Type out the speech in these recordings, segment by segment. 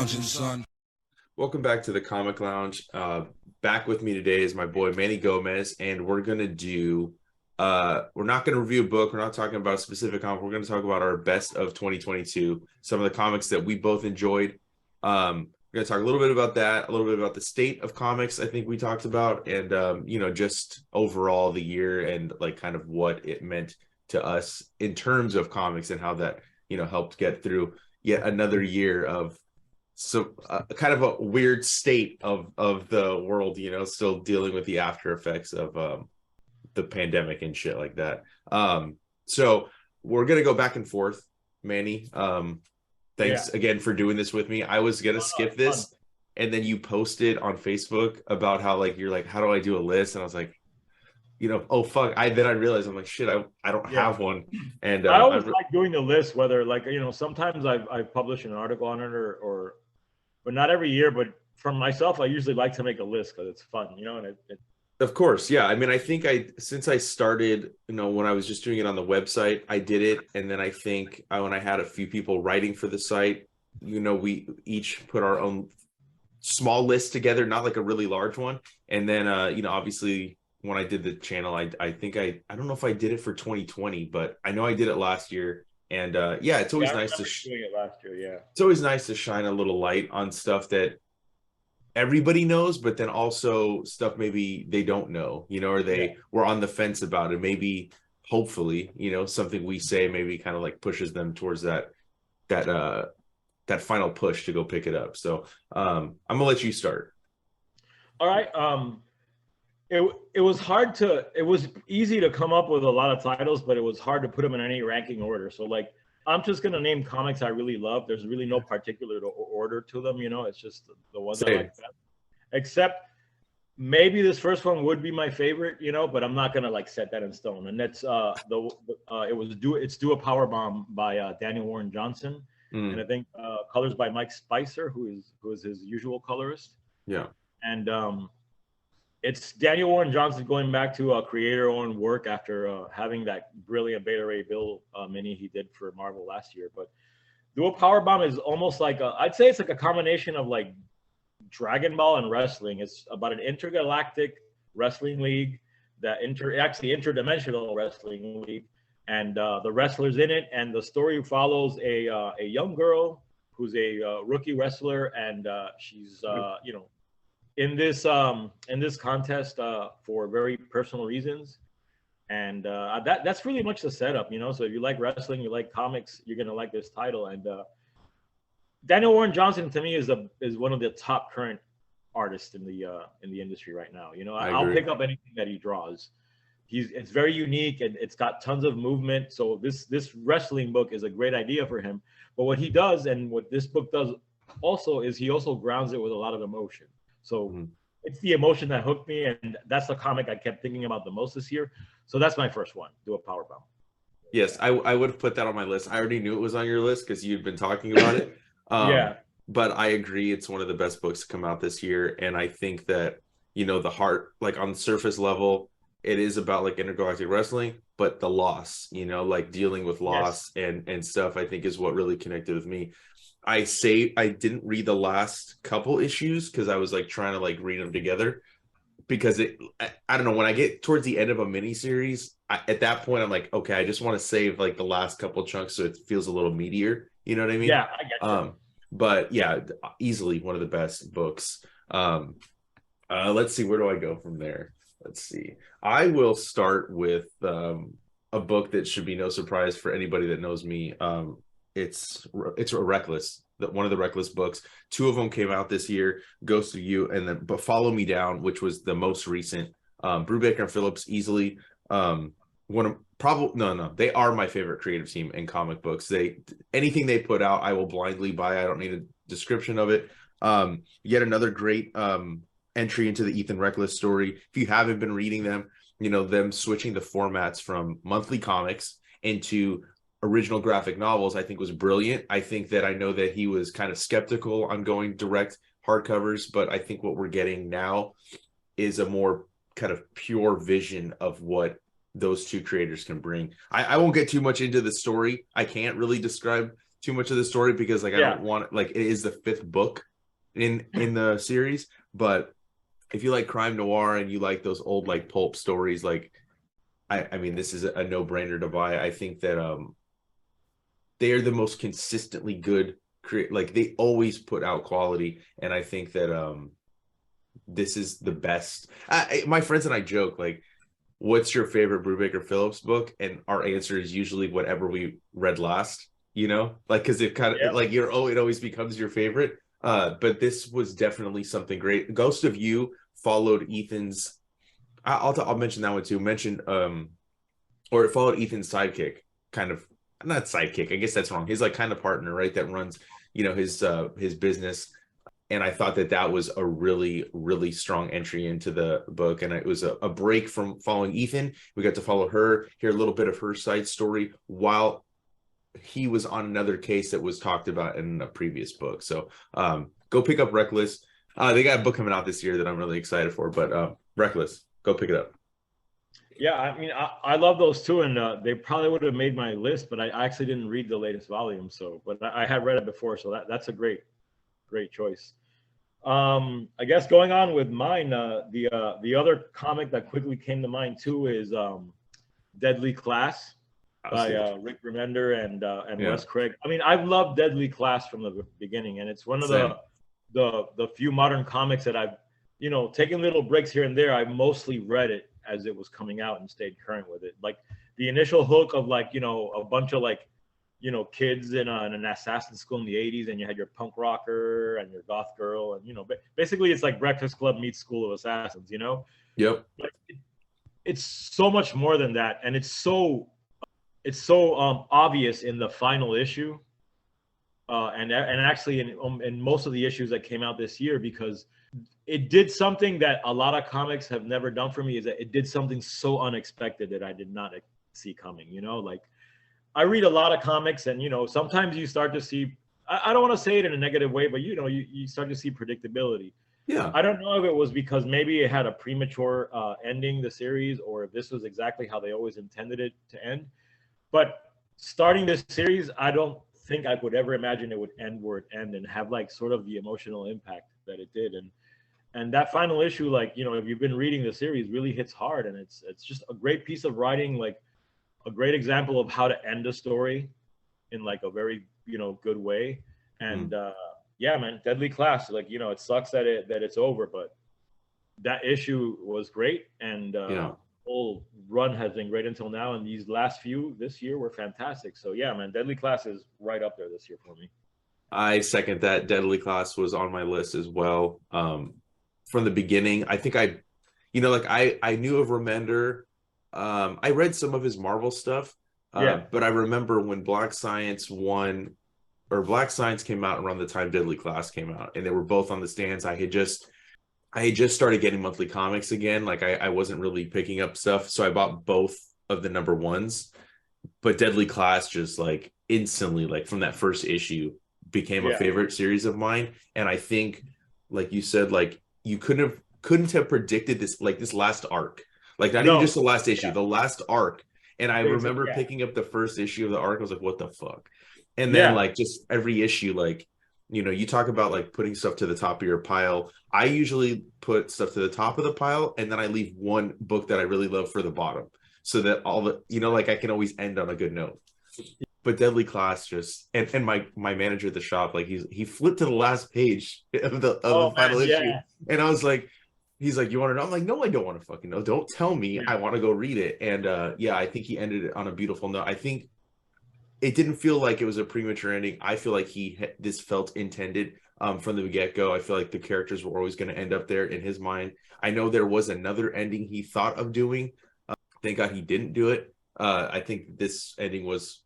lounging, son. Welcome back to the Comic Lounge. Back with me today is my boy Manny Gomez, and we're gonna do. We're not gonna review a book. We're not talking about a specific comic. We're gonna talk about our best of 2022. Some of the comics that we both enjoyed. We're gonna talk a little bit about that, a little bit about the state of comics. I think we talked about, and just overall the year and like kind of what it meant to us in terms of comics and how that helped get through yet another year of kind of a weird state of the world, still dealing with the after effects of the pandemic and shit like that. So we're gonna go back and forth, Manny. Thanks again for doing this with me. I was gonna skip this, and then you posted on Facebook about how you're like, how do I do a list? And I was like, oh fuck. Then I realized I'm like, shit, I don't have one. And I always like doing the list, whether sometimes I've published an article on it or but not every year. But for myself, I usually like to make a list because it's fun, and it of course, yeah. I mean, I think since I started, when I was just doing it on the website, I did it, and then I think when I had a few people writing for the site, we each put our own small list together, not like a really large one. And then, obviously, when I did the channel, I think I don't know if I did it for 2020, but I know I did it last year. And it's always nice to doing it last year. It's always nice to shine a little light on stuff that everybody knows, but then also stuff maybe they don't know, or they were on the fence about it. Maybe, hopefully, something we say maybe kind of like pushes them towards that final push to go pick it up. So I'm gonna let you start. All right. It was easy to come up with a lot of titles, but it was hard to put them in any ranking order. So I'm just gonna name comics I really love. There's really no particular order to them, it's just the ones I like best. Except maybe this first one would be my favorite, but I'm not gonna set that in stone. And that's it's Do a Power Bomb by Daniel Warren Johnson, and I think colors by Mike Spicer, who is his usual colorist. Yeah, and it's Daniel Warren Johnson going back to creator-owned work after having that brilliant Beta Ray Bill mini he did for Marvel last year. But Do a Power Bomb is almost I'd say it's like a combination of Dragon Ball and wrestling. It's about an intergalactic wrestling league, interdimensional wrestling league, and the wrestlers in it. And the story follows a young girl who's a rookie wrestler, and she's in this contest for very personal reasons, and that's really much the setup, So if you like wrestling, you like comics, you're gonna like this title. And Daniel Warren Johnson to me is one of the top current artists in the industry right now. I'll pick up anything that he draws. It's very unique, and it's got tons of movement. So this wrestling book is a great idea for him. But what he does, and what this book does also, is he also grounds it with a lot of emotion. So it's the emotion that hooked me, and that's the comic I kept thinking about the most this year. So that's my first one, Do a Power Bomb. Yes, I would have put that on my list. I already knew it was on your list because you'd been talking about it. But I agree, it's one of the best books to come out this year. And I think that, the heart, on the surface level, it is about intergalactic wrestling, but the loss, dealing with loss and stuff, I think is what really connected with me. I didn't read the last couple issues because I was trying to read them together, because I don't know, when I get towards the end of a miniseries, at that point I'm like, okay, I just want to save the last couple chunks so it feels a little meatier. You know what I mean? Yeah, I get you. But yeah, easily one of the best books. Let's see, where do I go from there? Let's see. I will start with a book that should be no surprise for anybody that knows me. It's a Reckless, one of the Reckless books. Two of them came out this year, Ghost of You, and then But Follow Me Down, which was the most recent. Brubaker and Phillips, easily they are my favorite creative team in comic books. Anything they put out, I will blindly buy. I don't need a description of it. Yet another great entry into the Ethan Reckless story. If you haven't been reading them, them switching the formats from monthly comics into original graphic novels, I think was brilliant. I know that he was kind of skeptical on going direct hardcovers, but I think what we're getting now is a more kind of pure vision of what those two creators can bring. I won't get too much into the story. I can't really describe too much of the story because like I Yeah. don't want like it is the fifth book in the series, but if you like crime noir and you like those old like pulp stories, like I mean this is a no-brainer to buy. I think that they are the most consistently good like they always put out quality, and I think that this is the best. My friends and I joke like, what's your favorite Brubaker Phillips book? And our answer is usually whatever we read last, you know, like because it kind of Yeah. like you're, oh, it always becomes your favorite. But this was definitely something great. Ghost of You followed Ethan's. I'll mention that one too. Mentioned or it followed Ethan's sidekick, kind of not sidekick. I guess that's wrong. His like kind of partner, right? That runs, you know, his business. And I thought that that was a really, really strong entry into the book. And it was a break from following Ethan. We got to follow her, hear a little bit of her side story while he was on another case that was talked about in a previous book. So go pick up Reckless. They got a book coming out this year that I'm really excited for, but Reckless, go pick it up. Yeah, I mean, I love those too, and they probably would have made my list, but I actually didn't read the latest volume. So, but I had read it before, so that's a great choice. I guess going on with mine, the other comic that quickly came to mind too is Deadly Class by Rick Remender and Yeah. Wes Craig. I mean, I've loved Deadly Class from the beginning, and it's one of Same. the few modern comics that I've, taking little breaks here and there. I mostly read it as it was coming out and stayed current with it. Like the initial hook of like, a bunch of like, kids in an assassin school in the 80s, and you had your punk rocker and your goth girl, and basically it's like Breakfast Club meets School of Assassins, Yep. But it's so much more than that, and it's so obvious in the final issue, and actually in most of the issues that came out this year, because it did something that a lot of comics have never done for me, is that it did something so unexpected that I did not see coming. Like I read a lot of comics, and sometimes you start to see. I don't want to say it in a negative way, but you start to see predictability. Yeah. I don't know if it was because maybe it had a premature ending, the series, or if this was exactly how they always intended it to end. But starting this series, I don't think I could ever imagine it would end where it ended and have like sort of the emotional impact that it did. And that final issue, like, if you've been reading the series, really hits hard, and it's just a great piece of writing, like a great example of how to end a story in like a very good way. And yeah, man, Deadly Class, like, it sucks that it's over, but that issue was great, and Yeah. whole run has been great until now, and these last few this year were fantastic. So yeah, man, Deadly Class is right up there this year for me. I second that. Deadly Class was on my list as well. From the beginning, I think like I knew of Remender. I read some of his Marvel stuff, Yeah. but I remember when Black Science won, or Black Science came out around the time Deadly Class came out, and they were both on the stands. I had just started getting monthly comics again. Like I wasn't really picking up stuff, so I bought both of the number ones. But Deadly Class just like instantly, like from that first issue, became a Yeah. favorite series of mine. And I think, like you said, like you couldn't have predicted this, like this last arc, like not even No. just the last issue, Yeah. the last arc. And I Basically, remember yeah. picking up the first issue of the arc. I was like, what the fuck? And then Yeah. like just every issue, like you talk about like putting stuff to the top of your pile. I usually put stuff to the top of the pile, and then I leave one book that I really love for the bottom, so that all the like I can always end on a good note. But Deadly Class just and my manager at the shop, like he flipped to the last page of the Oh man, final issue, yeah. and I was like, he's like, you want to know? I'm like, no, I don't want to fucking know. Don't tell me. Yeah. I want to go read it. And yeah, I think he ended it on a beautiful note. I think it didn't feel like it was a premature ending. I feel like this felt intended from the get-go. I feel like the characters were always going to end up there in his mind. I know there was another ending he thought of doing. Thank God he didn't do it. I think this ending was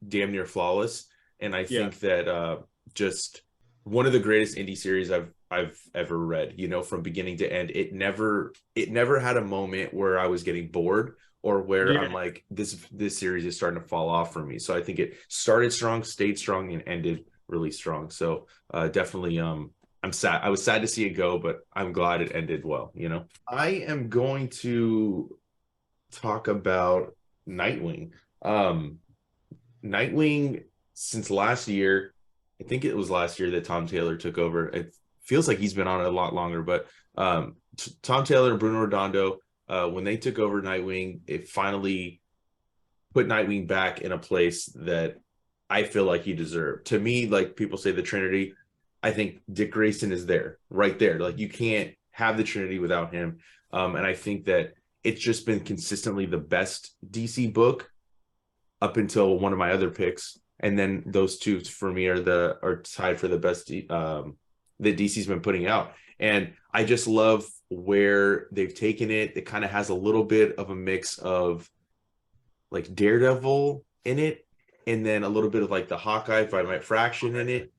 damn near flawless, and I Yeah. think that just one of the greatest indie series I've ever read. From beginning to end, it never had a moment where I was getting bored or where Yeah. I'm like this series is starting to fall off for me. So I think it started strong, stayed strong, and ended really strong. So definitely I'm sad. I was sad to see it go, but I'm glad it ended well. I am going to talk about Nightwing. Nightwing since last year, I think it was last year that Tom Taylor took over. It feels like he's been on it a lot longer, but Tom Taylor and Bruno Redondo, when they took over Nightwing, it finally put Nightwing back in a place that I feel like he deserved. To me, like people say the Trinity, I think Dick Grayson is there, right there. Like you can't have the Trinity without him. And I think that it's just been consistently the best DC book up until one of my other picks. And then those two for me are tied for the best that DC's been putting out. And I just love where they've taken it. It kind of has a little bit of a mix of like Daredevil in it, and then a little bit of like the Hawkeye by Mike Fraction in it.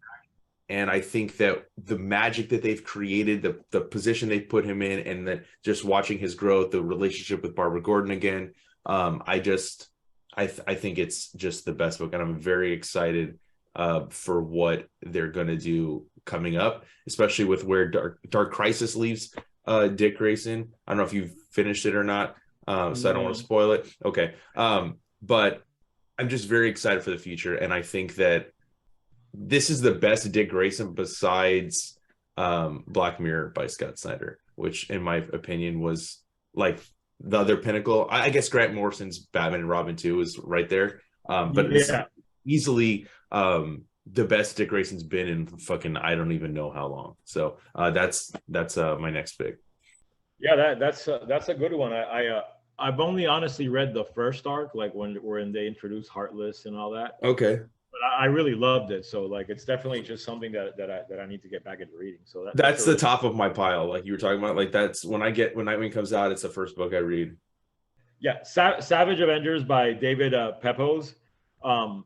And I think that the magic that they've created, the position they put him in, and that just watching his growth, the relationship with Barbara Gordon again, I think it's just the best book, and I'm very excited for what they're gonna do coming up, especially with where Dark Crisis leaves Dick Grayson. I don't know if you've finished it or not, so I don't want to spoil it. Okay, but I'm just very excited for the future, and I think that this is the best Dick Grayson besides Black Mirror by Scott Snyder, which in my opinion was like the other pinnacle. I guess Grant Morrison's Batman and Robin 2 is right there. But it's easily the best Dick Grayson's been in fucking I don't even know how long. So that's my next pick. Yeah, that's a good one. I've only honestly read the first arc, like when they introduced Heartless and all that. Okay. But I really loved it. So like it's definitely just something that I need to get back into reading. So that's the top of my pile, like you were talking about. Like that's when Nightwing comes out, it's the first book I read. Yeah, Savage Avengers by David Pepose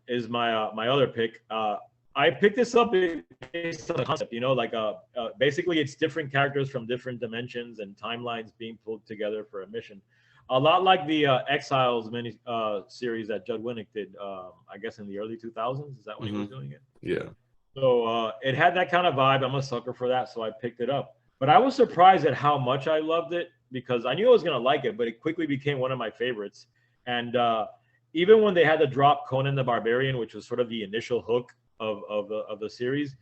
is my other pick. I picked this up based on the concept, like basically it's different characters from different dimensions and timelines being pulled together for a mission. A lot like the Exiles mini series that Judd Winnick did, I guess in the early 2000s. Is that when he was doing it? Yeah. So it had that kind of vibe. I'm a sucker for that, so I picked it up. But I was surprised at how much I loved it because I knew I was going to like it, but it quickly became one of my favorites. And even when they had to drop Conan the Barbarian, which was sort of the initial hook of the series,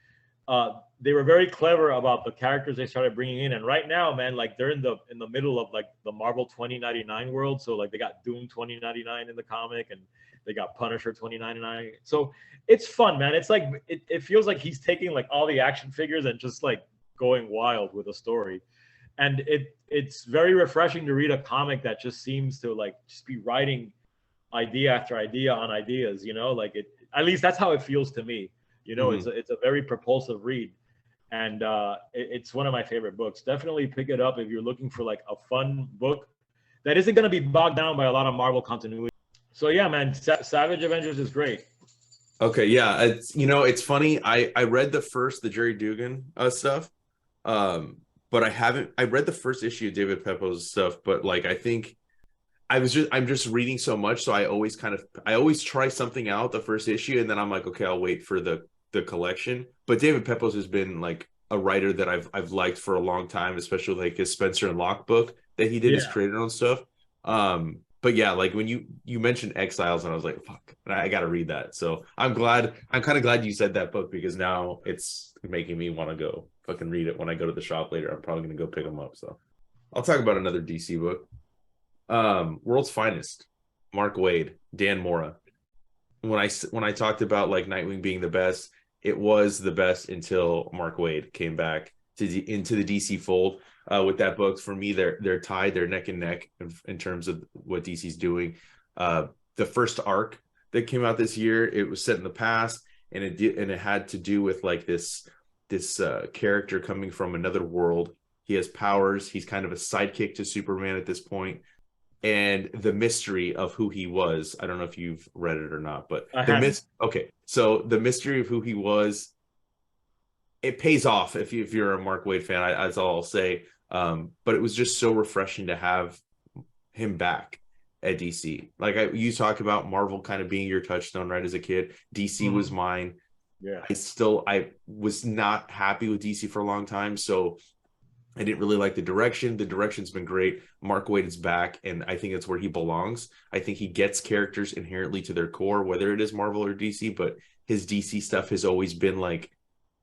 they were very clever about the characters they started bringing in. And right now, man, like they're in the middle of like the Marvel 2099 world. So like they got Doom 2099 in the comic, and they got Punisher 2099. So it's fun, man. It's like it feels like he's taking like all the action figures and just like going wild with a story. And it's very refreshing to read a comic that just seems to like just be writing idea after idea on ideas, like at least that's how it feels to me. It's a very propulsive read, and it's one of my favorite books. Definitely pick it up if you're looking for like a fun book that isn't going to be bogged down by a lot of Marvel continuity. So yeah, man, Savage Avengers is great. Okay, yeah, it's funny. I read the Jerry Dugan stuff, but I read the first issue of David Peppo's stuff, but like I think I'm just reading so much, so I always try something out the first issue, and then I'm like, okay, I'll wait for the collection. But David Pepose has been like a writer that I've liked for a long time, especially like his Spencer and Locke book that he did his creator own stuff. But yeah, like when you mentioned Exiles, and I was like, fuck, I gotta read that. So I'm kind of glad you said that book, because now it's making me want to go fucking read it when I go to the shop later. I'm probably gonna go pick them up. So I'll talk about another DC book. World's Finest, Mark Waid, Dan Mora. When I talked about like Nightwing being the best, it was the best until Mark Waid came back into the DC fold with that book. For me, they're tied, they're neck and neck in terms of what DC's doing. The first arc that came out this year, it was set in the past, and it had to do with like this character coming from another world. He has powers. He's kind of a sidekick to Superman at this point. And the mystery of who he was. I don't know if you've read it or not, but okay. So the mystery of who he was, it pays off if you're a Mark Waid fan. That's all I'll say. But it was just so refreshing to have him back at DC. Like you talk about Marvel kind of being your touchstone, right? As a kid, DC was mine. Yeah. I was not happy with DC for a long time. So I didn't really like the direction. The direction's been great. Mark Waid is back, and I think it's where he belongs. I think he gets characters inherently to their core, whether it is Marvel or DC, but his DC stuff has always been like,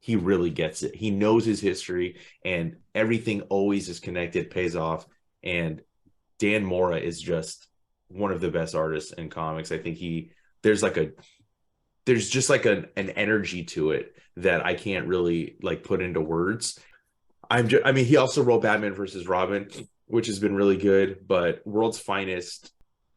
he really gets it. He knows his history, and everything always is connected, pays off. And Dan Mora is just one of the best artists in comics. I think there's like there's just like an energy to it that I can't really like put into words. I mean, he also wrote Batman versus Robin, which has been really good, but World's Finest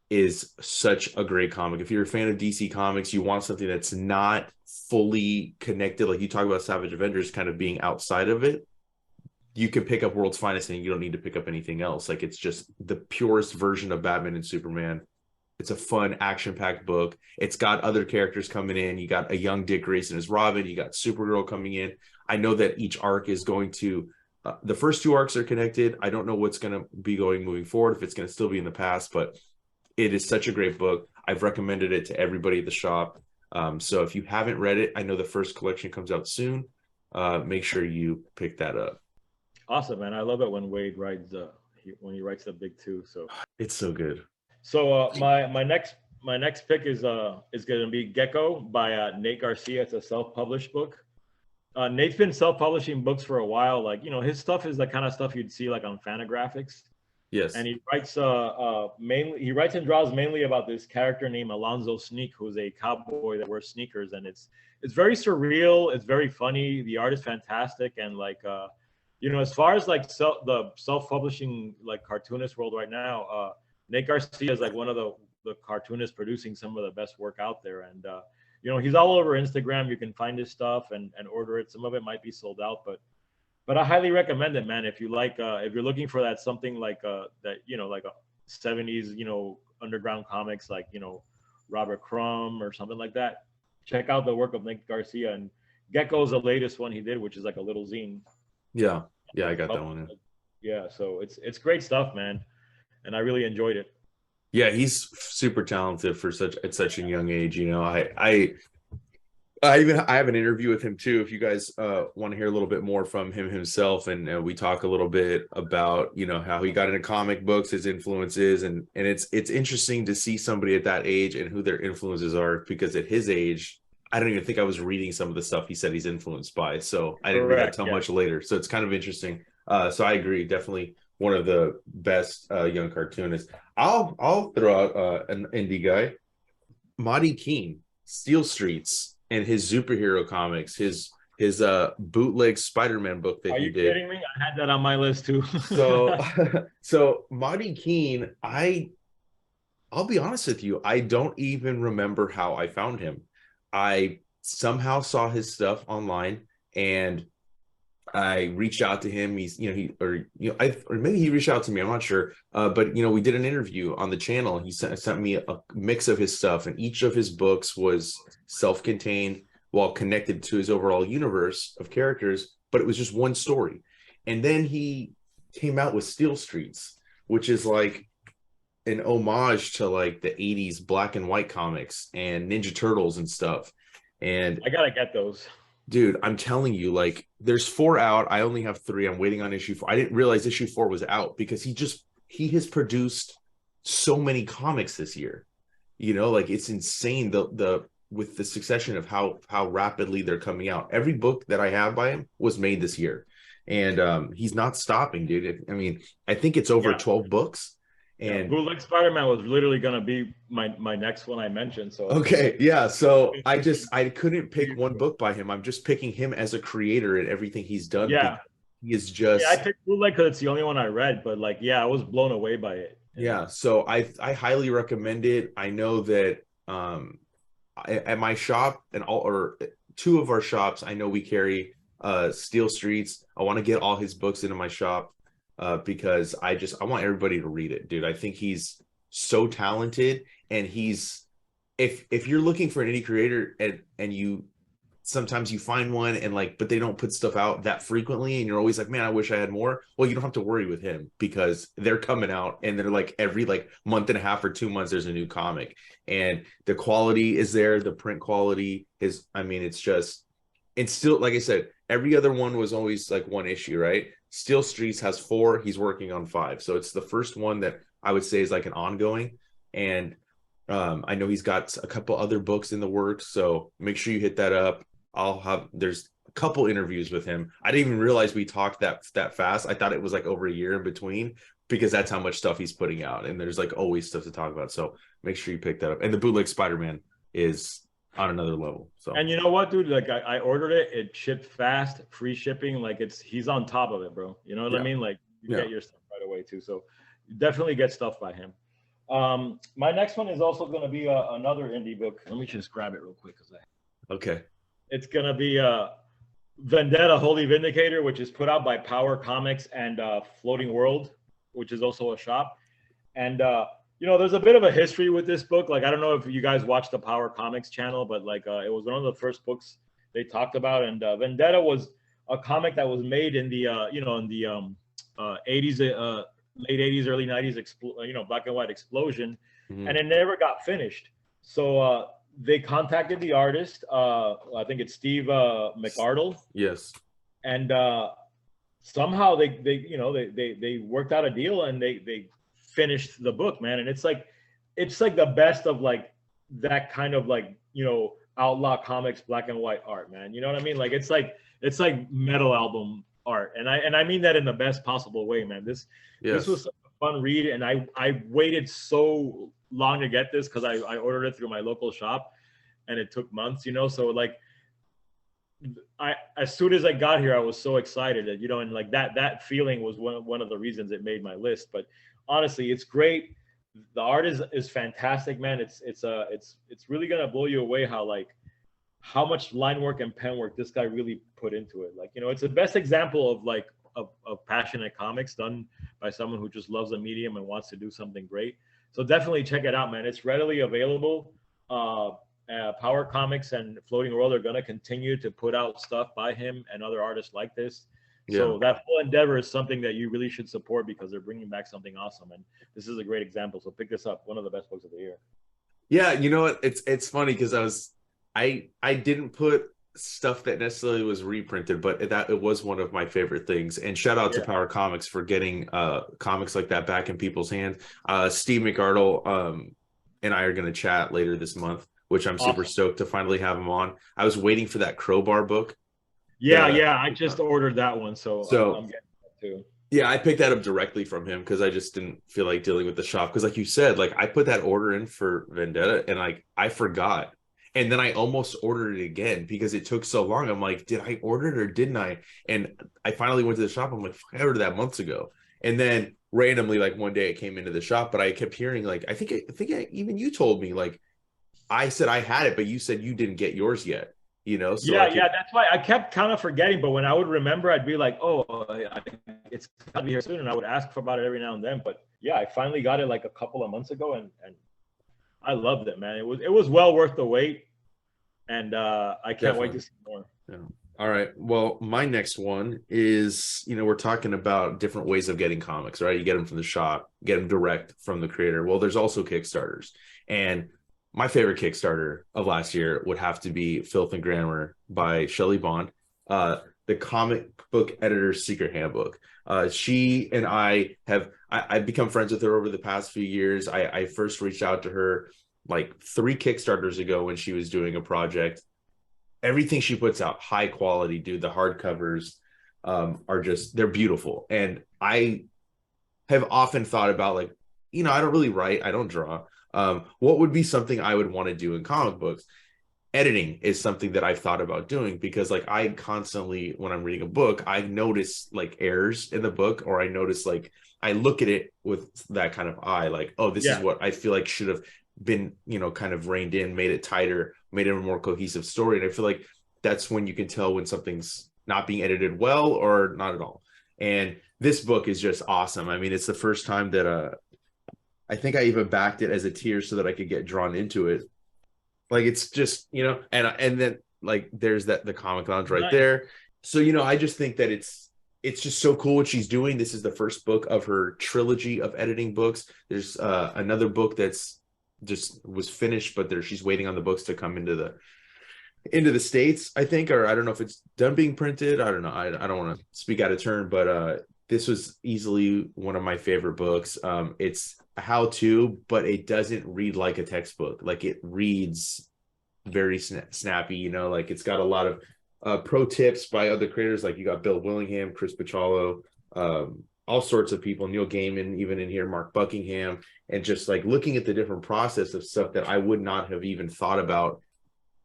is such a great comic. If you're a fan of DC Comics, you want something that's not fully connected, like you talk about Savage Avengers kind of being outside of it, you can pick up World's Finest and you don't need to pick up anything else. Like, it's just the purest version of Batman and Superman. It's a fun, action-packed book. It's got other characters coming in. You got a young Dick Grayson as Robin. You got Supergirl coming in. I know that each arc is going to the first two arcs are connected. I don't know what's going to be moving forward, if it's going to still be in the past, but it is such a great book. I've recommended it to everybody at the shop. So if you haven't read it, I know the first collection comes out soon. Make sure you pick that up. Awesome, man. I love it when Wade writes when he writes the big two. So it's so good. So my next pick is going to be Gecko by Nate Garcia. It's a self-published book. Nate's been self-publishing books for a while. Like, you know, his stuff is the kind of stuff you'd see like on Fantagraphics. Yes. And he writes and draws mainly about this character named Alonzo Sneak, who's a cowboy that wears sneakers, and it's very surreal. It's very funny. The art is fantastic, and like you know, as far as like the self-publishing like cartoonist world right now, Nate Garcia is like one of the cartoonists producing some of the best work out there, and you know, he's all over Instagram. You can find his stuff and order it. Some of it might be sold out, but I highly recommend it, man. If you like, if you're looking for that something like that, you know, like a 70s, you know, underground comics, like, you know, Robert Crumb or something like that, check out the work of Nick Garcia. And Gekko is the latest one he did, which is like a little zine. Yeah, I got that one in. Yeah, so it's great stuff, man, and I really enjoyed it. Yeah, he's super talented at such a young age. You know, I have an interview with him too. If you guys want to hear a little bit more from him himself, and we talk a little bit about, you know, how he got into comic books, his influences, and it's interesting to see somebody at that age and who their influences are, because at his age, I don't even think I was reading some of the stuff he said he's influenced by. So I didn't read that till much later. So it's kind of interesting. So I agree, definitely one of the best young cartoonists. I'll throw out an indie guy, Marty Keane, Steel Streets, and his superhero comics, his bootleg Spider-Man book that he did. Are you kidding me? I had that on my list too. So Marty Keane, I'll be honest with you, I don't even remember how I found him. I somehow saw his stuff online and I reached out to him. He's, or maybe he reached out to me. I'm not sure. But, you know, we did an interview on the channel. He sent me a mix of his stuff, and each of his books was self-contained while connected to his overall universe of characters, but it was just one story. And then he came out with Steel Streets, which is like an homage to like the 80s black and white comics and Ninja Turtles and stuff. And I gotta get those. Dude, I'm telling you, like, there's 4 out. I only have 3. I'm waiting on issue 4. I didn't realize issue 4 was out because he has produced so many comics this year. You know, like, it's insane with the succession of how rapidly they're coming out. Every book that I have by him was made this year, and he's not stopping, dude. I mean, I think it's over 12 books. And Bootleg Spider-Man was literally gonna be my next one I mentioned. So okay, yeah. So I couldn't pick one book by him. I'm just picking him as a creator and everything he's done. Yeah, he is just. Yeah, I picked Bootleg because it's the only one I read, but like, yeah, I was blown away by it. Yeah, so I highly recommend it. I know that at my shop and or 2 of our shops, I know we carry Steel Streets. I want to get all his books into my shop. Because I want everybody to read it, dude. I think he's so talented, and if you're looking for an indie creator and you sometimes you find one and like, but they don't put stuff out that frequently, and you're always like, man, I wish I had more. Well, you don't have to worry with him because they're coming out and they're like every like month and a half or 2 months there's a new comic, and the quality is there. The print quality is, I mean, it's still, like I said, every other one was always like one issue, right? Steel Streets has 4, he's working on 5. So it's the first one that I would say is like an ongoing. And I know he's got a couple other books in the works, so make sure you hit that up. There's a couple interviews with him. I didn't even realize we talked that fast. I thought it was like over a year in between, because that's how much stuff he's putting out, and there's like always stuff to talk about. So make sure you pick that up. And the Bootleg Spider-Man is on another level. So, and you know what, dude? Like I ordered it, it shipped fast, free shipping. Like he's on top of it, bro. You know what I mean? Like you get your stuff right away too. So definitely get stuff by him. My next one is also going to be another indie book. Let me just grab it real quick, okay. It's going to be Vendetta, Holy Vindicator, which is put out by Power Comics and Floating World, which is also a shop. And you know, there's a bit of a history with this book. Like, I don't know if you guys watch the Power Comics channel, but like it was one of the first books they talked about. And Vendetta was a comic that was made in the 80s, late 80s, early 90s, black and white explosion, and it never got finished. So they contacted the artist. I think it's Steve McArdle. Yes. And somehow they worked out a deal, and they finished the book, man. And it's like the best of like that kind of like, outlaw comics, black and white art, man. You know what I mean? Like it's like metal album art, and I mean that in the best possible way, man. This was a fun read, and I waited so long to get this because I ordered it through my local shop, and it took months, so like as soon as I got here, I was so excited that, and like that feeling was one of the reasons it made my list. But honestly, it's great. The art is fantastic, man. It's really gonna blow you away how much line work and pen work this guy really put into it. Like, it's the best example of like of passionate comics done by someone who just loves a medium and wants to do something great. So definitely check it out, man. It's readily available. Power Comics and Floating World are gonna continue to put out stuff by him and other artists like this. So that whole endeavor is something that you really should support, because they're bringing back something awesome, and this is a great example. So pick this up, one of the best books of the year. Yeah, you know what? It's funny because I didn't put stuff that necessarily was reprinted, but it was one of my favorite things. And shout out to Power Comics for getting comics like that back in people's hands. Steve McArdle and I are going to chat later this month, which I'm super stoked to finally have him on. I was waiting for that Crowbar book. I just ordered that one, so I'm getting that too. Yeah, I picked that up directly from him because I just didn't feel like dealing with the shop. Because like you said, like I put that order in for Vendetta and like I forgot. And then I almost ordered it again because it took so long. I'm like, did I order it or didn't I? And I finally went to the shop. I'm like, I ordered that months ago. And then randomly, like one day it came into the shop, but I kept hearing like, I think even you told me, like, I said I had it, but you said you didn't get yours yet. So that's why I kept kind of forgetting. But when I would remember, I'd be like, "Oh, it's gotta be here soon," and I would ask about it every now and then. But yeah, I finally got it like a couple of months ago, and I loved it, man. It was well worth the wait, and I can't wait to see more. Yeah. All right. Well, my next one is, we're talking about different ways of getting comics, right? You get them from the shop, get them direct from the creator. Well, there's also Kickstarters, and my favorite Kickstarter of last year would have to be Filth Grammar by Shelly Bond, the comic book editor's secret handbook. She and I've become friends with her over the past few years. I first reached out to her like 3 Kickstarters ago when she was doing a project. Everything she puts out, high quality, dude. The hardcovers they're beautiful. And I have often thought about like, I don't really write, I don't draw. What would be something I would want to do in comic books? Editing is something that I've thought about doing because like I constantly, when I'm reading a book, I notice like errors in the book, or I notice like, I look at it with that kind of eye, like, oh, this is what I feel like should have been, kind of reined in, made it tighter, made it a more cohesive story. And I feel like that's when you can tell when something's not being edited well or not at all. And this book is just awesome. I mean, it's the first time that I think I even backed it as a tier so that I could get drawn into it. Like, it's just, and then like, there's the Comic Lounge right there. So, I just think that it's just so cool what she's doing. This is the first book of her trilogy of editing books. There's another book that's just was finished, but she's waiting on the books to come into into the States, I think, or I don't know if it's done being printed. I don't know. I don't want to speak out of turn, but this was easily one of my favorite books. It's a how-to, but it doesn't read like a textbook. Like it reads very snappy, you know, like it's got a lot of pro tips by other creators. Like you got Bill Willingham, Chris Picciolo, all sorts of people, Neil Gaiman, even in here, Mark Buckingham, and just like looking at the different process of stuff that I would not have even thought about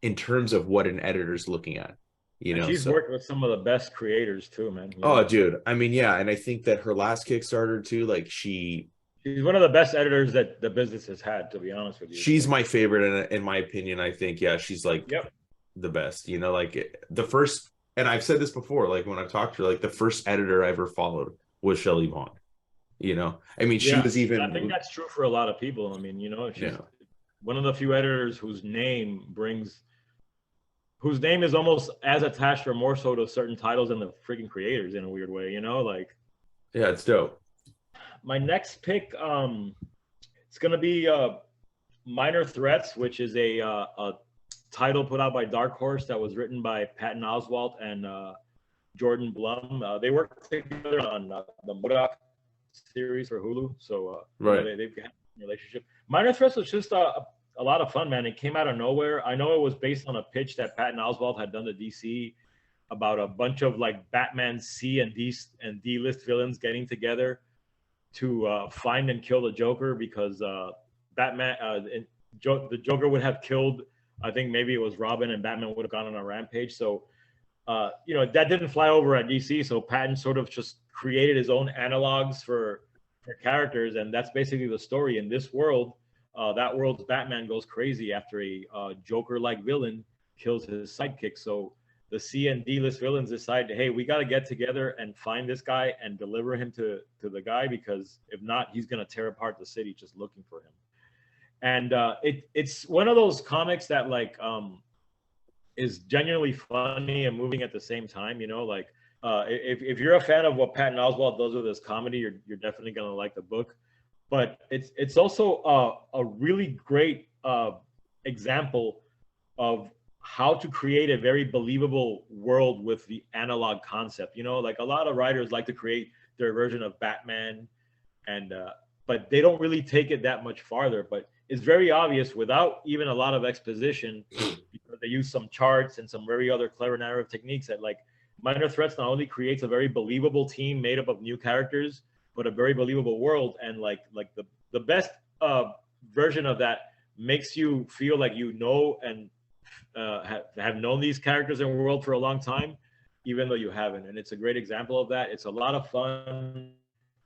in terms of what an editor's looking at, you And know. she's So worked with some of the best creators too, man. You oh know, dude, I mean, yeah, and I think that her last Kickstarter too, like she's one of the best editors that the business has had, to be honest with you. she's So, my favorite, and in my opinion, I think, yeah, she's like yep. the best, you know, like the first, and I've said this before, like when I've talked to her, like the first editor I ever followed was Shelly Bond, you know. I mean, she Yeah, was I think even, that's true for a lot of people. I mean, you know, she's yeah, one of the few editors whose name is almost as attached or more so to certain titles than the freaking creators in a weird way, you know, like yeah, it's dope. my next pick, it's gonna be Minor Threats, which is a title put out by Dark Horse that was written by Patton Oswalt and Jordan Blum. They worked together on the Modoc series for Hulu, so you know, Right. they've had a relationship. Minor Threats was just a lot of fun, man. It came out of nowhere. I know it was based on a pitch that Patton Oswalt had done to DC about a bunch of like Batman C and D list villains getting together to find and kill the Joker because Batman the Joker would have killed. I think maybe it was Robin, and Batman would have gone on a rampage. So you know, that didn't fly over at DC. So Patton sort of just created his own analogs for characters, and that's basically the story. In this world, that world's Batman goes crazy after a Joker-like villain kills his sidekick. So the C and D list villains decide, hey, we got to get together and find this guy and deliver him to the guy, because if not, he's gonna tear apart the city just looking for him. And it's one of those comics that like is genuinely funny and moving at the same time. You know, like if you're a fan of what Patton Oswalt does with his comedy, you're definitely gonna like the book. But it's also a really great example of how to create a very believable world with the analog concept. You know, like a lot of writers like to create their version of Batman, and but they don't really take it that much farther. But it's very obvious without even a lot of exposition, because they use some charts and some very other clever narrative techniques, that like Minor Threats not only creates a very believable team made up of new characters, but a very believable world. And like the best version of that makes you feel like you know and have known these characters in the world for a long time, even though you haven't. And it's a great example of that. It's a lot of fun.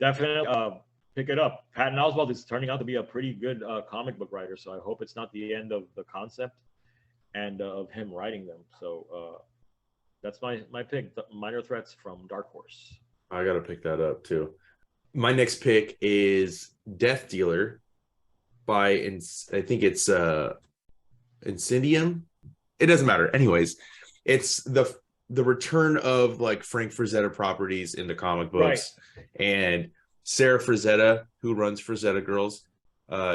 Definitely pick it up. Patton Oswalt is turning out to be a pretty good comic book writer, so I hope it's not the end of the concept and of him writing them. So that's my pick, Minor Threats from Dark Horse. I gotta pick that up too. My next pick is Death Dealer by I think it's Incendium. It doesn't matter. Anyways, it's the return of like Frank Frazetta properties into comic books. Right. And Sarah Frazetta, who runs Frazetta Girls,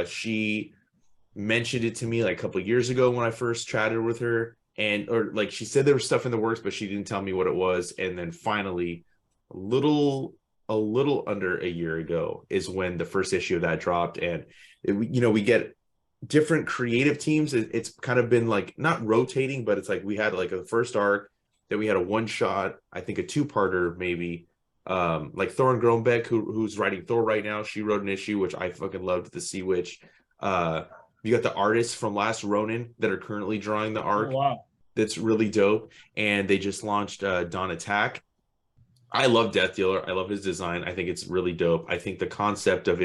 she mentioned it to me like a couple of years ago when I first chatted with her, or like she said there was stuff in the works, but she didn't tell me what it was. And then finally, a little under a year ago is when the first issue of that dropped. And you know, we get different creative teams. It's kind of been like not rotating, but it's like we had like a first arc, then we had a one shot, I think a two-parter maybe. Like Thorin Groenbeck, who's writing Thor right now, she wrote an issue which I fucking loved, the Sea Witch. You got the artists from Last Ronin that are currently drawing the arc. Oh, wow. That's really dope. And they just launched Dawn Attack. I love Death Dealer. I love his design. I think it's really dope. I think the concept of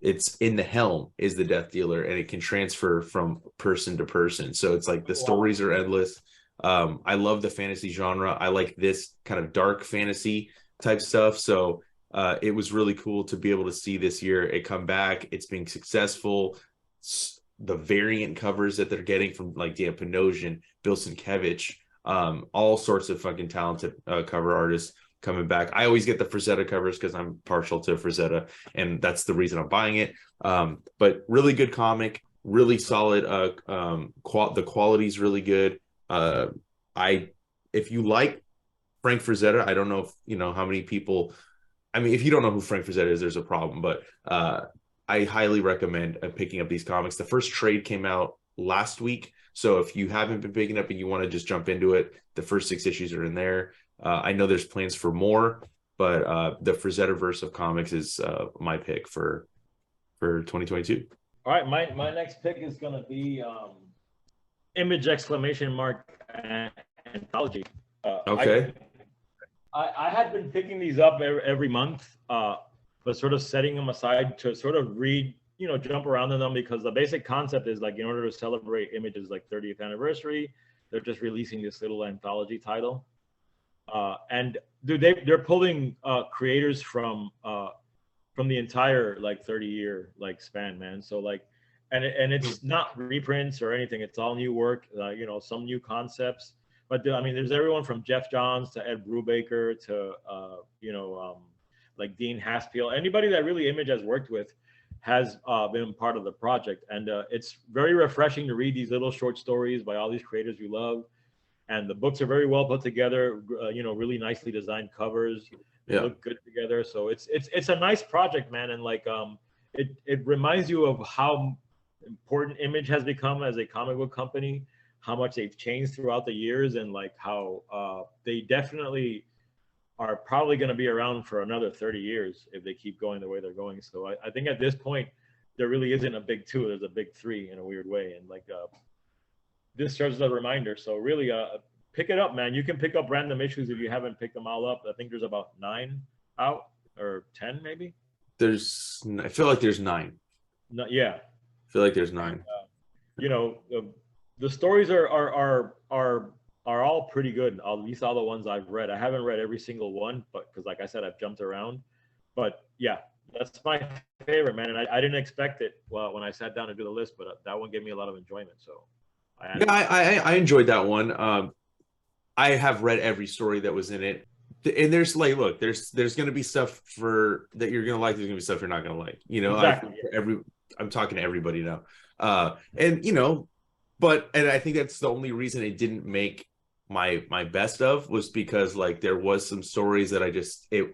it's in the helm is the Death Dealer, and it can transfer from person to person. So it's like the stories are endless. I love the fantasy genre. I like this kind of dark fantasy type stuff. So it was really cool to be able to see this year it come back. It's being successful. The variant covers that they're getting from like Dan Panosian, Bill Sienkiewicz, all sorts of fucking talented cover artists coming back. I always get the Frazetta covers because I'm partial to Frazetta, and that's the reason I'm buying it. But really good comic, really solid. The quality's really good. I if you like Frank Frazetta, I don't know if you know how many people. I mean, if you don't know who Frank Frazetta is, there's a problem. But I highly recommend picking up these comics. The first trade came out last week, so if you haven't been picking up and you want to just jump into it, the first 6 issues are in there. I know there's plans for more, but the Frazetta verse of comics is my pick for 2022. All right, my next pick is gonna be Image exclamation mark anthology. Okay. I had been picking these up every month, but sort of setting them aside to sort of read, jump around in them, because the basic concept is like, in order to celebrate Image's like 30th anniversary, they're just releasing this little anthology title. And dude, they're pulling creators from the entire like 30-year like span, man. So like, and it's not reprints or anything. It's all new work, some new concepts. But I mean, there's everyone from Jeff Johns to Ed Brubaker to like Dean Haspiel. Anybody that really Image has worked with has been part of the project, and it's very refreshing to read these little short stories by all these creators we love. And the books are very well put together, really nicely designed covers. They look good together. So it's a nice project, man. And like it reminds you of how important Image has become as a comic book company, how much they've changed throughout the years, and like how they definitely are probably going to be around for another 30 years if they keep going the way they're going. So I think at this point, there really isn't a big two, there's a big three in a weird way. And like this serves as a reminder. So really pick it up, man. You can pick up random issues if you haven't picked them all up. I think there's about 9 out, or 10 maybe. I feel like there's 9. No, yeah. I feel like there's 9. The stories are all pretty good. At least all the ones I've read. I haven't read every single one, but because like I said, I've jumped around. But yeah, that's my favorite, man. And I didn't expect it when I sat down to do the list, but that one gave me a lot of enjoyment. So I enjoyed that one. I have read every story that was in it, and there's like, look, there's going to be stuff that you're going to like. There's going to be stuff you're not going to like. Exactly. I'm talking to everybody now, but I think that's the only reason it didn't make my best of, was because like there was some stories that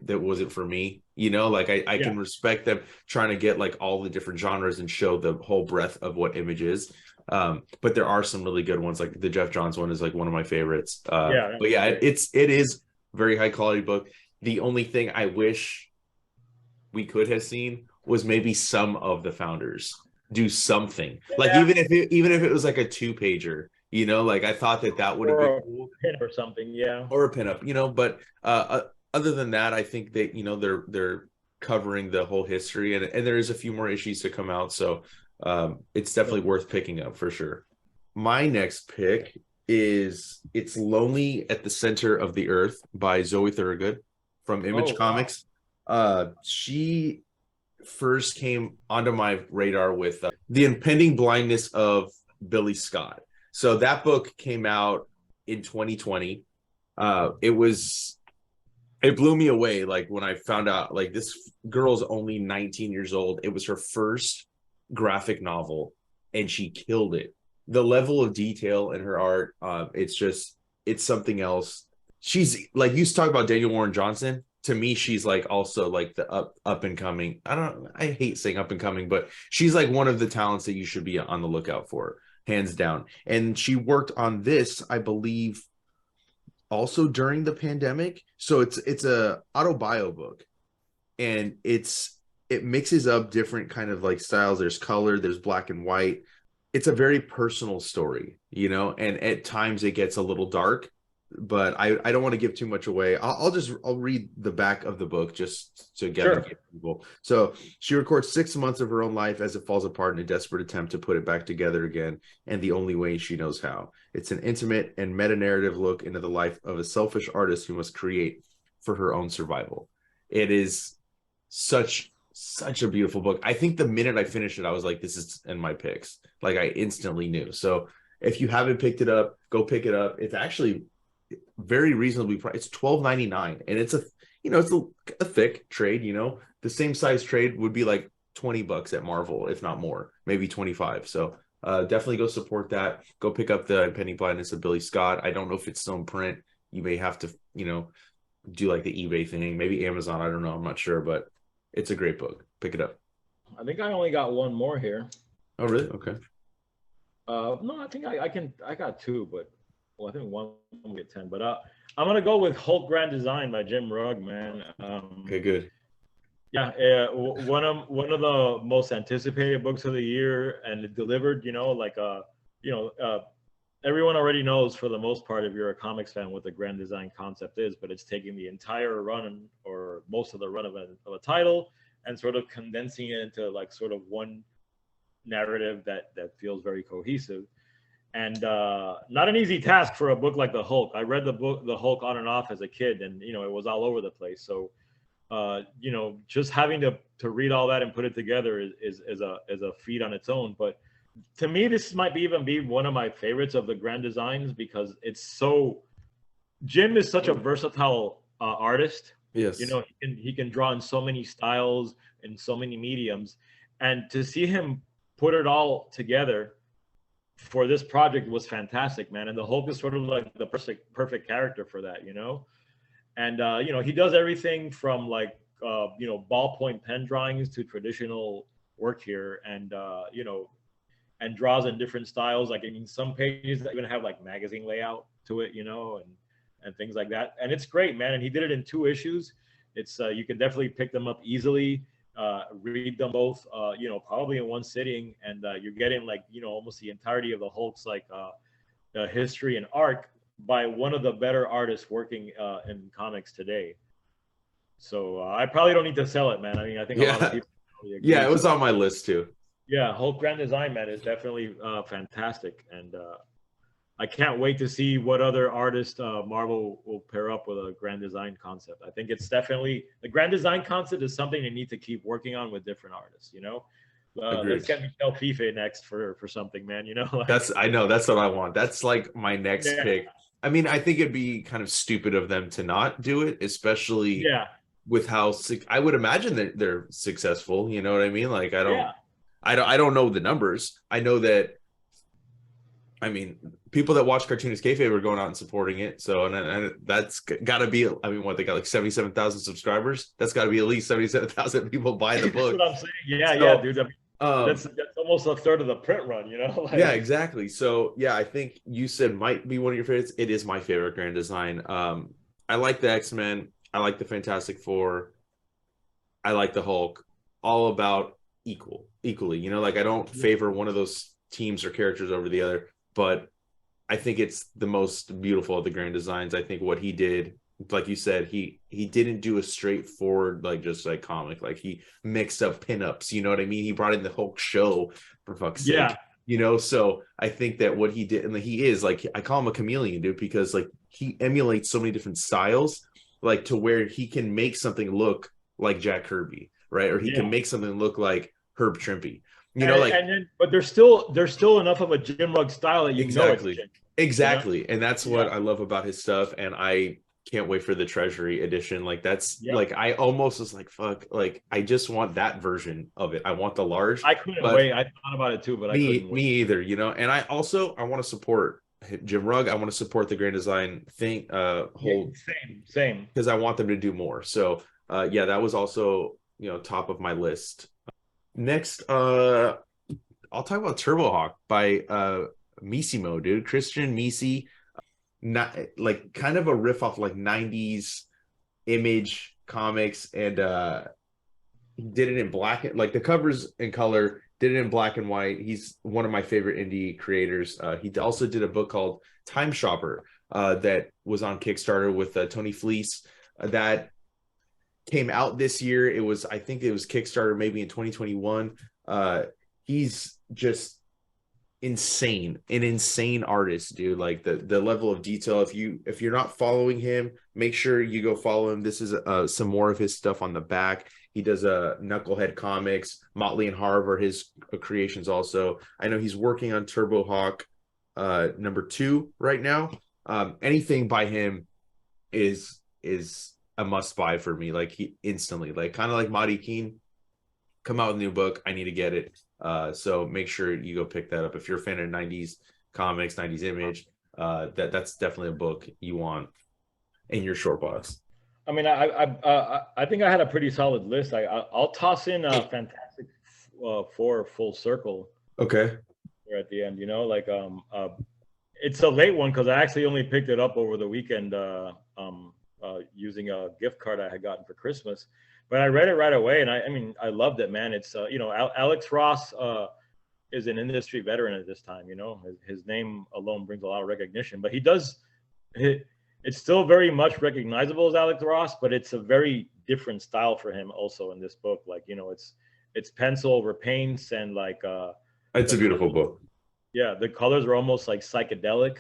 that wasn't for me. I can respect them trying to get like all the different genres and show the whole breadth of what Image is. But there are some really good ones. Like the Jeff Johns one is like one of my favorites. But yeah, it is very high quality book. The only thing I wish we could have seen was maybe some of the founders do something, like even if it was like a 2-pager, like I thought that would have been cool. Pin or something, or a pinup, but other than that, I think that they're covering the whole history, and there is a few more issues to come out, so it's definitely worth picking up for sure. My next pick is It's Lonely at the Center of the Earth by Zoe Thorogood from Image Comics. Wow. She first came onto my radar with The Impending Blindness of Billy Scott. So that book came out in 2020. It blew me away, like when I found out like this girl's only 19 years old. It was her first graphic novel and she killed it. The level of detail in her art, it's something else. She's like, you used to talk about Daniel Warren Johnson. To me, she's like also like the up and coming. I hate saying up and coming, but she's like one of the talents that you should be on the lookout for, hands down. And she worked on this, I believe, also during the pandemic. So it's a autobio book, and it mixes up different kind of like styles. There's color, there's black and white. It's a very personal story, and at times it gets a little dark, but I don't want to give too much away. I'll read the back of the book just to get people. So she records 6 months of her own life as it falls apart in a desperate attempt to put it back together again, and the only way she knows how. It's an intimate and meta-narrative look into the life of a selfish artist who must create for her own survival. It is such a beautiful book. I think the minute I finished it, I was like, this is in my picks. Like I instantly knew. So if you haven't picked it up, go pick it up. It's actually very reasonably priced. It's $12.99, and it's a thick trade. The same size trade would be like $20 at Marvel, if not more, maybe 25. So Definitely go support that. Go pick up the Impending Blindness of Billy Scott. I don't know if it's still in print. You may have to, do like the eBay thing, maybe Amazon. I don't know. I'm not sure, but it's a great book. Pick it up. I think I only got one more here. Oh, really? Okay. No, I think I got two, but well, I think one will get 10. But I'm gonna go with Hulk Grand Design by Jim Rugg, man. Okay, good. Yeah, one of the most anticipated books of the year, and it delivered. Everyone already knows for the most part, if you're a comics fan, what the Grand Design concept is, but it's taking the entire run or most of the run of a title and sort of condensing it into like sort of one narrative that feels very cohesive. And not an easy task for a book like the Hulk. I read the Hulk on and off as a kid, and it was all over the place. So just having to read all that and put it together is a feat on its own. But to me, this might even be one of my favorites of the Grand Designs, because Jim is such a versatile artist. Yes. He can draw in so many styles and so many mediums, and to see him put it all together for this project was fantastic, man. And the Hulk is sort of like the perfect character for that, And he does everything from like ballpoint pen drawings to traditional work here, and and draws in different styles. Like in some pages that even have like magazine layout to it, and things like that. And it's great, man. And he did it in 2 issues. It's you can definitely pick them up easily, read them both, probably in one sitting, and you're getting like almost the entirety of the Hulk's like history and arc by one of the better artists working in comics today. So I probably don't need to sell it, man. I mean, I think a lot of people. Yeah, it was on my list too. Yeah, Hulk Grand Design, man, is definitely fantastic, and I can't wait to see what other artist Marvel will pair up with a Grand Design concept. I think it's definitely the Grand Design concept is something they need to keep working on with different artists. Let's get Michel Fife next for something, man. I know that's what I want. That's like my next pick. I mean, I think it'd be kind of stupid of them to not do it, especially with how I would imagine that they're successful. You know what I mean? Like I don't know the numbers. I know that. I mean, people that watch Cartoonist Kayfabe are going out and supporting it. So, and that's got to be. I mean, what, they got like 77,000 subscribers? That's got to be at least 77,000 people buy the book. That's what I'm saying. Yeah, dude. I mean, that's almost a third of the print run. Yeah, exactly. So, yeah, I think you said might be one of your favorites. It is my favorite Grand Design. I like the X-Men. I like the Fantastic Four. I like the Hulk. All about equally. Like I don't favor one of those teams or characters over the other, but I think it's the most beautiful of the Grand Designs. I think what he did, like you said, he didn't do a straightforward like just like comic. Like he mixed up pinups. You know what I mean? He brought in the Hulk show for fuck's sake. Yeah. So I think that what he did, and he is like, I call him a chameleon, dude, because like he emulates so many different styles, like to where he can make something look like Jack Kirby, right? Or he can make something look like Herb Trimpe. But there's still enough of a Jim Rugg style that exactly. And that's what I love about his stuff. And I can't wait for the Treasury edition. Like that's like I almost was like, fuck, like I just want that version of it. I want the large. I couldn't wait. I thought about it too, but I couldn't wait. Me either. And I want to support Jim Rugg. I want to support the Grand Design thing. Same. Because I want them to do more. So that was also top of my list. Next, I'll talk about TurboHawk by Missimo, dude. Christian Misi, not like kind of a riff off like 90s Image comics, and he did it in black, like the covers in color, did it in black and white. He's one of my favorite indie creators. He also did a book called Time Shopper that was on Kickstarter with Tony Fleece that came out this year. I think it was Kickstarter maybe in 2021. He's just an insane artist, dude. Like the level of detail. If you're not following him, make sure you go follow him. This is some more of his stuff on the back. He does Knucklehead Comics. Motley and Harv are his creations also. I know he's working on TurboHawk #2 right now. Anything by him is a must buy for me. Like he instantly, like kind of like Marty Keane, come out with a new book, I need to get it. So make sure you go pick that up if you're a fan of 90s comics, 90s Image. That's definitely a book you want in your short box. I mean, I think I had a pretty solid list. I'll toss in a Fantastic Four Full Circle Okay. there at the end. It's a late one because I actually only picked it up over the weekend using a gift card I had gotten for Christmas. But I read it right away, and I mean, I loved it, man. It's Alex Ross is an industry veteran at this time. His name alone brings a lot of recognition, but he does. It's still very much recognizable as Alex Ross, but it's a very different style for him also in this book. It's pencil over paints, and It's a beautiful book. Yeah, the colors are almost like psychedelic.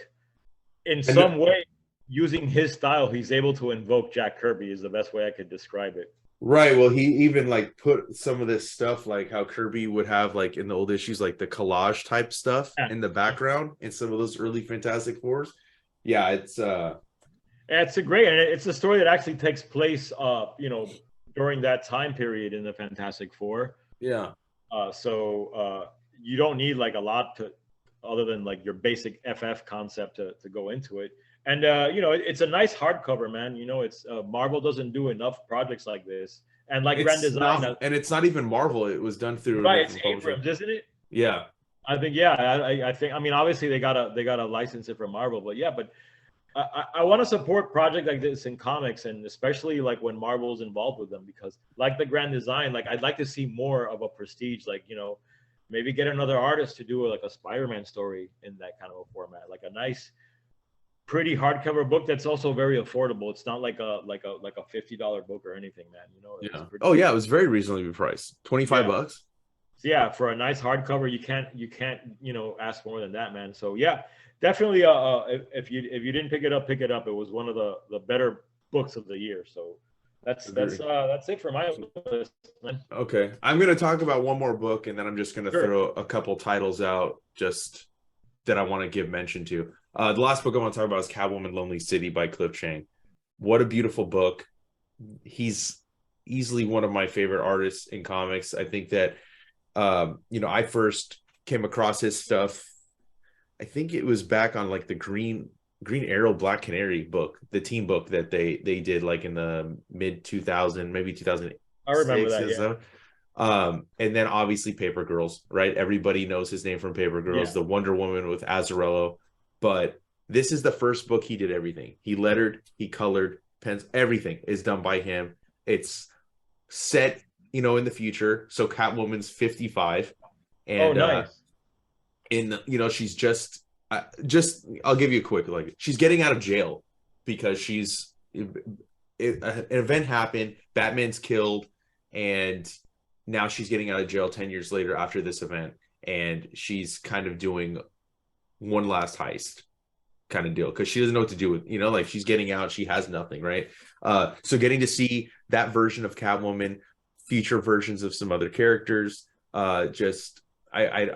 In some way, using his style, he's able to invoke Jack Kirby is the best way I could describe it. Right. Well, he even put some of this stuff, like how Kirby would have in the old issues, like the collage type stuff in the background in some of those early Fantastic Fours. Yeah, it's a great, and it's a story that actually takes place during that time period in the Fantastic Four. Yeah. So you don't need a lot other than your basic FF concept to go into it. And it's a nice hardcover, man. It's Marvel doesn't do enough projects like this, and Grand Design. And it's not even Marvel; it was done through. Right, it's Abrams, isn't it? Yeah, I think. Yeah, I think. I mean, obviously they gotta license it from Marvel, but yeah, but I want to support projects like this in comics, and especially when Marvel's involved with them, because the Grand Design, I'd like to see more of a prestige, maybe get another artist to do a Spider-Man story in that kind of a format, a nice, pretty hardcover book that's also very affordable. It's not like a $50 book or anything, man. Yeah. Oh yeah, it was very reasonably priced. $25. Yeah, for a nice hardcover, you can't ask more than that, man. So yeah, definitely. If you didn't pick it up, pick it up. It was one of the better books of the year. So that's it for my list, man. Okay, I'm gonna talk about one more book, and then I'm just gonna throw a couple titles out just that I want to give mention to. The last book I want to talk about is Catwoman: Lonely City by Cliff Chiang. What a beautiful book. He's easily one of my favorite artists in comics. I think that I first came across his stuff. I think it was back on the Green Arrow Black Canary book, the team book that they did in the mid 2000, maybe 2008. I remember that. Yeah. And then obviously Paper Girls, right? Everybody knows his name from Paper Girls, the Wonder Woman with Azzarello. But this is the first book he did everything. He lettered, he colored, pens, everything is done by him. It's set, in the future. So Catwoman's 55. And nice. She's just I'll give you a quick, she's getting out of jail because an event happened, Batman's killed, and now she's getting out of jail 10 years later after this event, and she's kind of doing one last heist kind of deal because she doesn't know what to do with, she's getting out, she has nothing, right? So getting to see that version of Catwoman, future versions of some other characters, I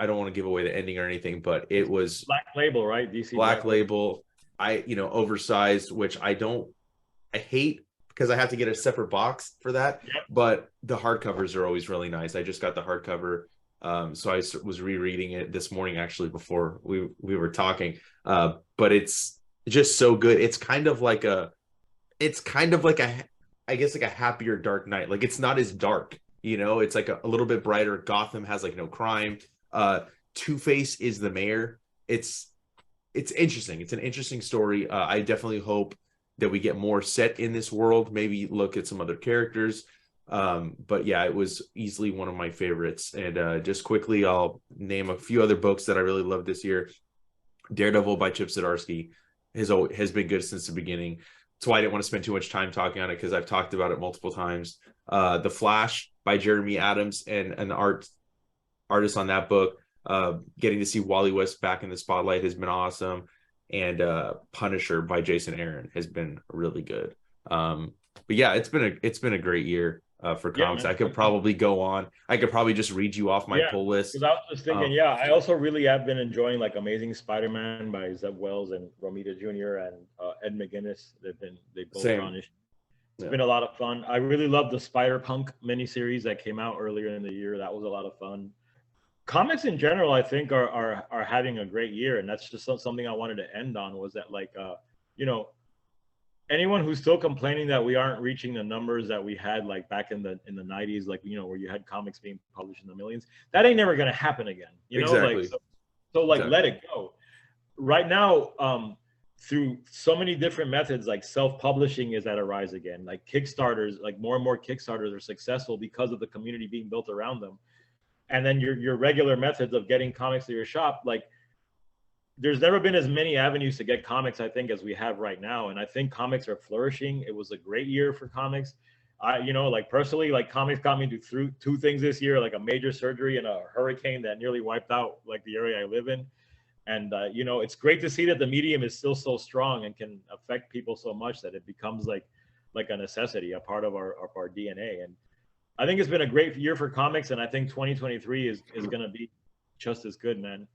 don't want to give away the ending or anything, but it was Black Label, right? DC Black Label. Oversized, which I hate because I have to get a separate box for that. Yep. But the hardcovers are always really nice. I just got the hardcover. So I was rereading it this morning, actually, before we were talking. But it's just so good. It's kind of like a I guess a happier Dark Knight. It's not as dark, it's a little bit brighter. Gotham has no crime. Two-Face is the mayor. It's interesting. It's an interesting story. I definitely hope that we get more set in this world, maybe look at some other characters. But yeah, it was easily one of my favorites. And just quickly, I'll name a few other books that I really loved this year. Daredevil by Chip Zdarsky has been good since the beginning. That's why I didn't want to spend too much time talking on it, because I've talked about it multiple times. The Flash by Jeremy Adams and an artist on that book. Getting to see Wally West back in the spotlight has been awesome. And Punisher by Jason Aaron has been really good. But yeah, it's been a great year for comics. I could probably go on. I could probably just read you off my pull list. Because I was just thinking, I also really have been enjoying Amazing Spider-Man by Zeb Wells and Romita Jr. and Ed McGuinness. They both on it. It's been a lot of fun. I really love the Spider-Punk miniseries that came out earlier in the year. That was a lot of fun. comics in general, I think are having a great year, and that's just something I wanted to end on. Was that like you know, anyone who's still complaining that we aren't reaching the numbers that we had like back in the 90s, like, you know, where you had comics being published in the millions, that ain't never gonna happen again, you know. Exactly. Like so like Exactly. let it go. Right now, through so many different methods, like self-publishing is at a rise again, like Kickstarters, like more and more Kickstarters are successful because of the community being built around them. And then your regular methods of getting comics to your shop, like there's never been as many avenues to get comics, I think, as we have right now. And I think comics are flourishing. It was a great year for comics. You know, like personally, like comics got me through two things this year, like a major surgery and a hurricane that nearly wiped out like the area I live in. And you know, it's great to see that the medium is still so strong and can affect people so much that it becomes like a necessity, a part of our DNA. And I think it's been a great year for comics, and I think 2023 is going to be just as good, man.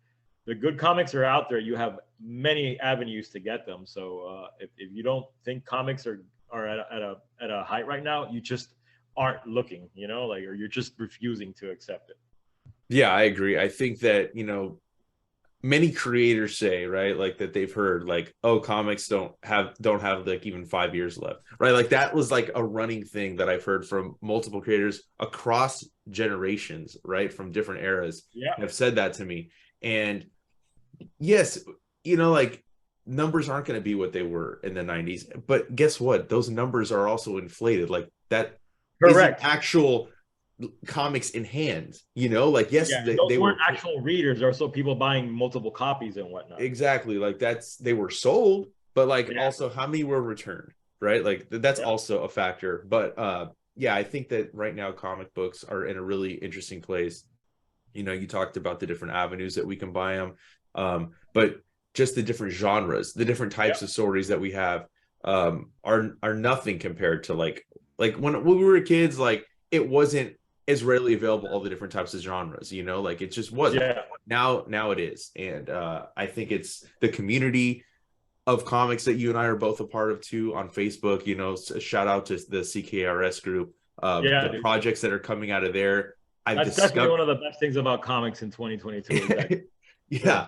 The good comics are out there. You have many avenues to get them. So if you don't think comics are at a height right now, you just aren't looking, you know, like, or you're just refusing to accept it. Yeah, I agree. I think that, you know, many creators say, right, like that they've heard like, oh, comics don't have like even 5 years left, right? Like that was like a running thing that I've heard from multiple creators across generations, right, from different eras. Yeah, have said that to me. And yes, you know, like numbers aren't going to be what they were in the 90s, but guess what, those numbers are also inflated. Like that correct. isn't actual comics in hand, you know, like yes, Yeah, they, those they weren't were actual readers, or so people buying multiple copies and whatnot. exactly, like that's, they were sold, but like Yeah, also how many were returned, right? Like that's yeah, also a factor. But yeah, I think that right now comic books are in a really interesting place. You know, you talked about the different avenues that we can buy them, but just the different genres, the different yeah, types of stories that we have, are nothing compared to like when we were kids. Like it wasn't as readily available, all the different types of genres, you know, like it just wasn't. yeah. Now it is. And I think it's the community of comics that you and I are both a part of too on Facebook. You know, shout out to the CKRS group, Yeah, the dude. projects that are coming out of there. I've That's definitely discovered one of the best things about comics in 2022 is that. Yeah, yeah,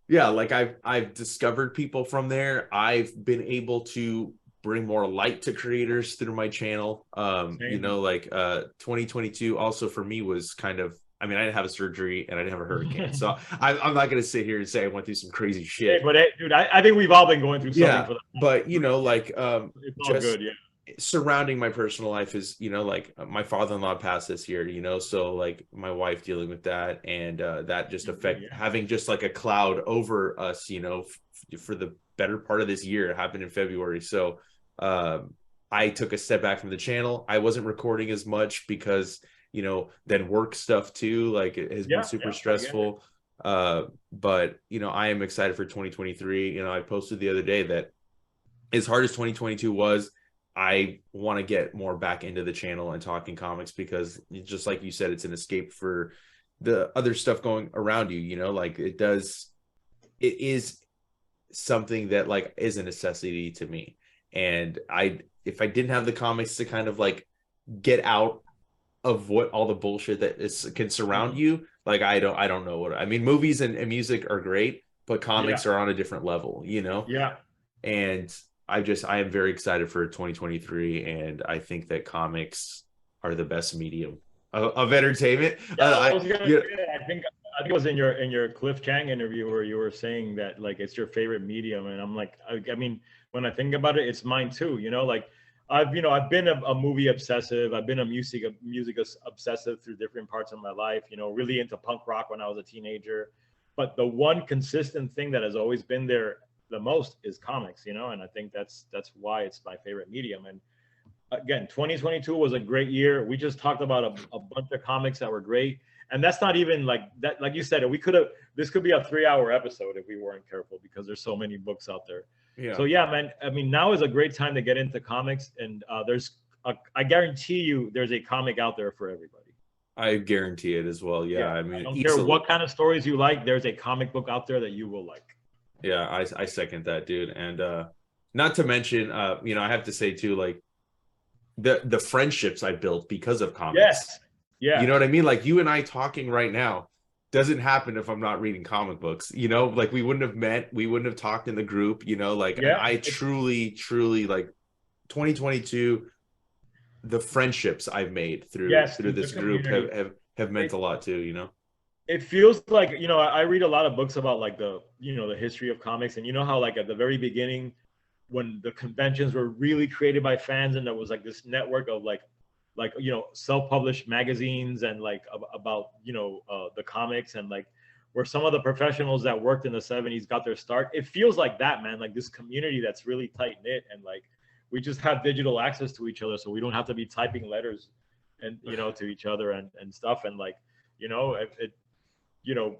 yeah, like I've discovered people from there. I've been able to bring more light to creators through my channel. You same. know, like 2022 also for me was kind of, I mean, I didn't have a surgery and I didn't have a hurricane, so I'm not going to sit here and say I went through some crazy Hey, shit. but hey, dude, I think we've all been going through something Yeah, for the but you know, yeah, like it's all just good. Yeah. surrounding my personal life is, you know, like my father-in-law passed this year, you know, so like my wife dealing with that, and that just affect Yeah. having just like a cloud over us, you know, for the better part of this year. It happened in February. So I took a step back from the channel. I wasn't recording as much because, you know, then work stuff too, like it has been Yeah. super Yeah. I get it. stressful. But you know, I am excited for 2023. You know, I posted the other day that as hard as 2022 was, I want to get more back into the channel and talking comics, because just like you said, it's an escape for the other stuff going around you, you know, like it is something that like is a necessity to me. And if I didn't have the comics to kind of like get out of what all the bullshit that is can surround Mhm. you, like I don't know what I mean. Movies and music are great, but Yeah. comics are on a different level, you know. Yeah. And I am very excited for 2023, and I think that comics are the best medium of entertainment. Yeah. I was gonna Yeah, say that. I think it was in your Cliff Chang interview where you were saying that like it's your favorite medium, and I'm like, I mean, when I think about it, it's mine too. You know, like I've been a movie obsessive. I've been a music obsessive through different parts of my life. You know, really into punk rock when I was a teenager. But the one consistent thing that has always been there the most is comics. You know, and I think that's why it's my favorite medium. And again, 2022 was a great year. We just talked about a bunch of comics that were great. And that's not even like that, like you said, this could be a 3-hour episode if we weren't careful, because there's so many books out there. yeah, So yeah, man, I mean, now is a great time to get into comics. And I guarantee you there's a comic out there for everybody. I guarantee it as well. Yeah, Yeah. I I mean, don't care easily. what kind of stories you like, there's a comic book out there that you will like. Yeah, I second that, dude. And not to mention, you know, I have to say too, like the friendships I built because of comics. Yes. You Yeah. know what I mean? Like you and I talking right now, doesn't happen if I'm not reading comic books, you know, like we wouldn't have met, we wouldn't have talked in the group, you know, like, and Yeah, I truly like 2022, the friendships I've made yes, through dude, the this group community. have meant a lot too, you know. It feels like, you know, I read a lot of books about like the, you know, the history of comics, and you know how like at the very beginning when the conventions were really created by fans, and there was like this network of like you know, self-published magazines and like about, you know, the comics, and like where some of the professionals that worked in the 70s got their start. It feels like that, man, like this community that's really tight knit, and like we just have digital access to each other, so we don't have to be typing letters and, you know, to each other and stuff. And like, you know, it you know,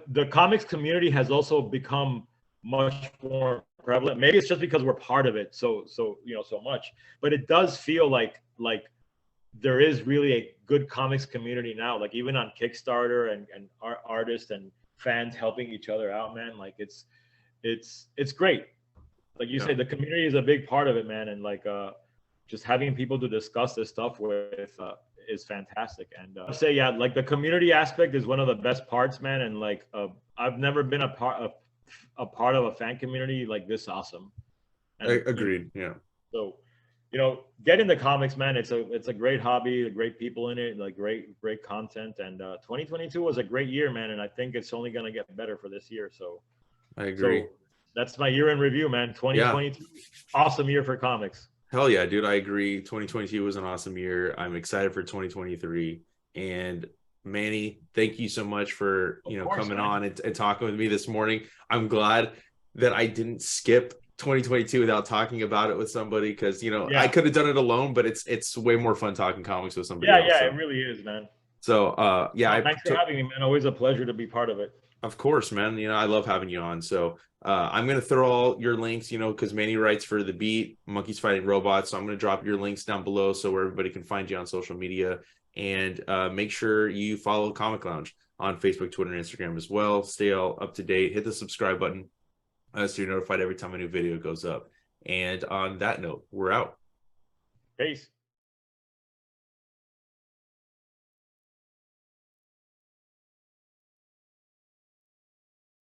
the comics community has also become much more prevalent. Maybe it's just because we're part of it, so you know, so much. But it does feel like there is really a good comics community now. Like even on Kickstarter, and artists and fans helping each other out, man. Like it's great. Like you say, the community is a big part of it, man. And like just having people to discuss this stuff with is fantastic. And I'd say, yeah, like the community aspect is one of the best parts, man. And like I've never been a part of a fan community like this awesome. And, Agreed. Yeah. So, you know, get into comics, man. It's a great hobby, great people in it, like great content. And 2022 was a great year, man. And I think it's only gonna get better for this year. So I agree. So that's my year in review, man. 2022, awesome year for comics. Hell yeah, dude. I agree. 2022 was an awesome year. I'm excited for 2023. And Manny, thank you so much for, you know, coming on and talking with me this morning. I'm glad that I didn't skip 2022 without talking about it with somebody, because, you know, I could have done it alone, but it's way more fun talking comics with somebody else. Yeah, it really is, man. So thanks for having me, man. Always a pleasure to be part of it. Of course, man. You know, I love having you on. So I'm going to throw all your links, you know, because Manny writes for The Beat, Monkeys Fighting Robots. So I'm going to drop your links down below so where everybody can find you on social media. And make sure you follow Comic Lounge on Facebook, Twitter, and Instagram as well. Stay all up to date. Hit the subscribe button so you're notified every time a new video goes up. And on that note, we're out. Peace.